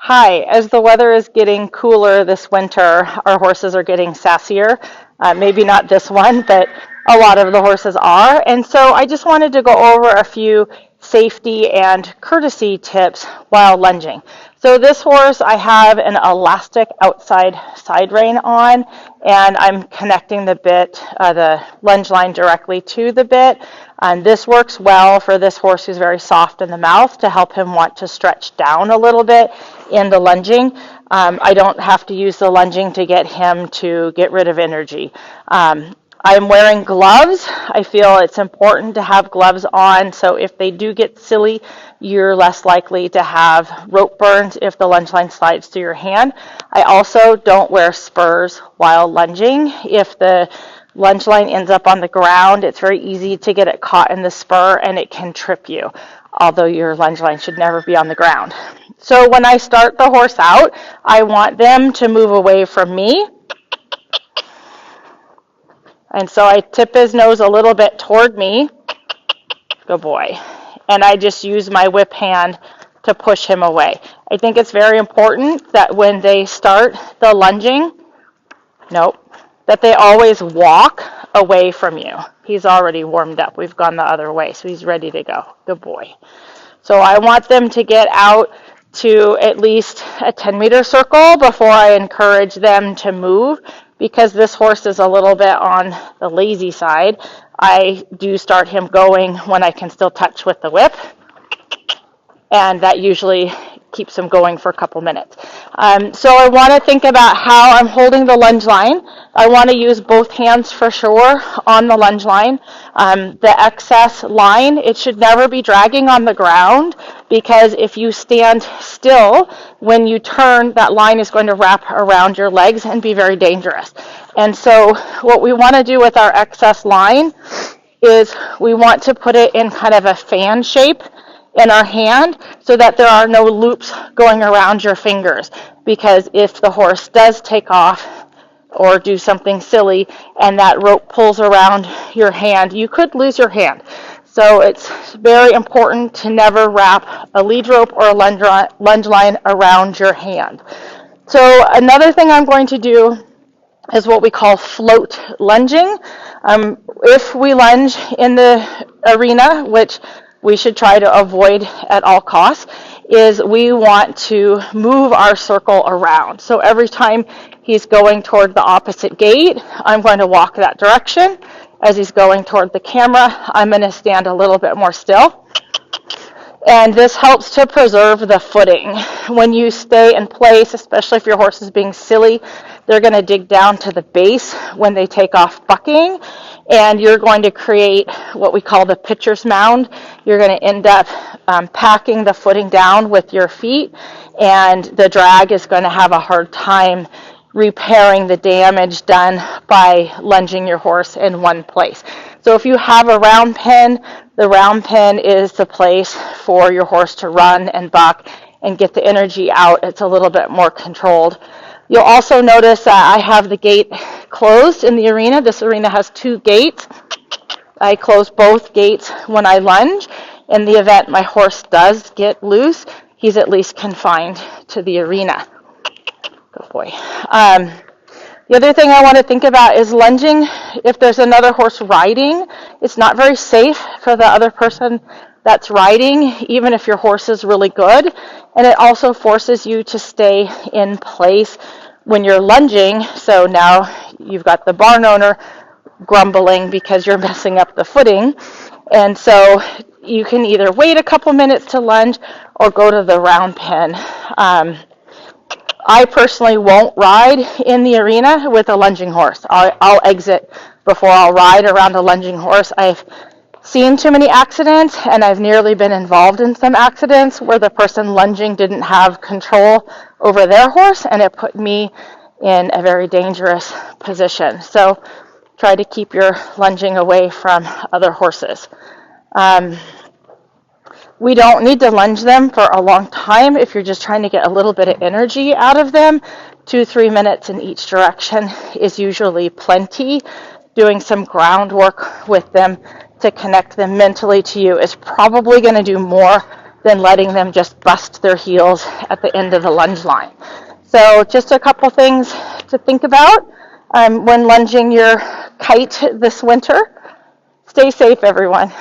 Hi, as the weather is getting cooler this winter, our horses are getting sassier. Maybe not this one, but a lot of the horses are. And so I just wanted to go over a few safety and courtesy tips while lunging. So this horse, I have an elastic outside side rein on, and I'm connecting the lunge line directly to the bit. And this works well for this horse who's very soft in the mouth to help him want to stretch down a little bit in the lunging. I don't have to use the lunging to get him to get rid of energy. I'm wearing gloves. I feel it's important to have gloves on, so if they do get silly, you're less likely to have rope burns if the lunge line slides through your hand. I also don't wear spurs while lunging. If the lunge line ends up on the ground, it's very easy to get it caught in the spur and it can trip you, although your lunge line should never be on the ground. So when I start the horse out, I want them to move away from me. And so I tip his nose a little bit toward me. Good boy. And I just use my whip hand to push him away. I think it's very important that when they start the lunging, that they always walk away from you. He's already warmed up. We've gone the other way, so he's ready to go. Good boy. So I want them to get out to at least a 10-meter circle before I encourage them to move. Because this horse is a little bit on the lazy side, I do start him going when I can still touch with the whip, and that usually keeps him going for a couple minutes. So I want to think about how I'm holding the lunge line. I want to use both hands for sure on the lunge line. The excess line, it should never be dragging on the ground, because if you stand still, when you turn, that line is going to wrap around your legs and be very dangerous. And so what we want to do with our excess line is we want to put it in kind of a fan shape in our hand so that there are no loops going around your fingers, because if the horse does take off or do something silly and that rope pulls around your hand, you could lose your hand. So it's very important to never wrap a lead rope or a lunge line around your hand. So another thing I'm going to do is what we call float lunging. If we lunge in the arena, which we should try to avoid at all costs, is we want to move our circle around. So every time he's going toward the opposite gate, I'm going to walk that direction. As he's going toward the camera, I'm going to stand a little bit more still. And this helps to preserve the footing. When you stay in place, especially if your horse is being silly, they're going to dig down to the base when they take off bucking, and you're going to create what we call the pitcher's mound. You're going to end up packing the footing down with your feet, and the drag is going to have a hard time repairing the damage done by lunging your horse in one place. So if you have a round pen, the round pen is the place for your horse to run and buck and get the energy out. It's a little bit more controlled. You'll also notice that I have the gate closed in the arena. This arena has 2 gates. I close both gates when I lunge. In the event my horse does get loose, he's at least confined to the arena. Good boy. The other thing I want to think about is lunging. If there's another horse riding, it's not very safe for the other person that's riding, even if your horse is really good. And it also forces you to stay in place when you're lunging. So now you've got the barn owner grumbling because you're messing up the footing. And so you can either wait a couple minutes to lunge or go to the round pen. I personally won't ride in the arena with a lunging horse. I'll exit before I'll ride around a lunging horse. I've seen too many accidents, and I've nearly been involved in some accidents where the person lunging didn't have control over their horse, and it put me in a very dangerous position. So try to keep your lunging away from other horses. We don't need to lunge them for a long time if you're just trying to get a little bit of energy out of them. 2-3 minutes in each direction is usually plenty. Doing some groundwork with them to connect them mentally to you is probably going to do more than letting them just bust their heels at the end of the lunge line. So just a couple things to think about when lunging your kite this winter. Stay safe, everyone.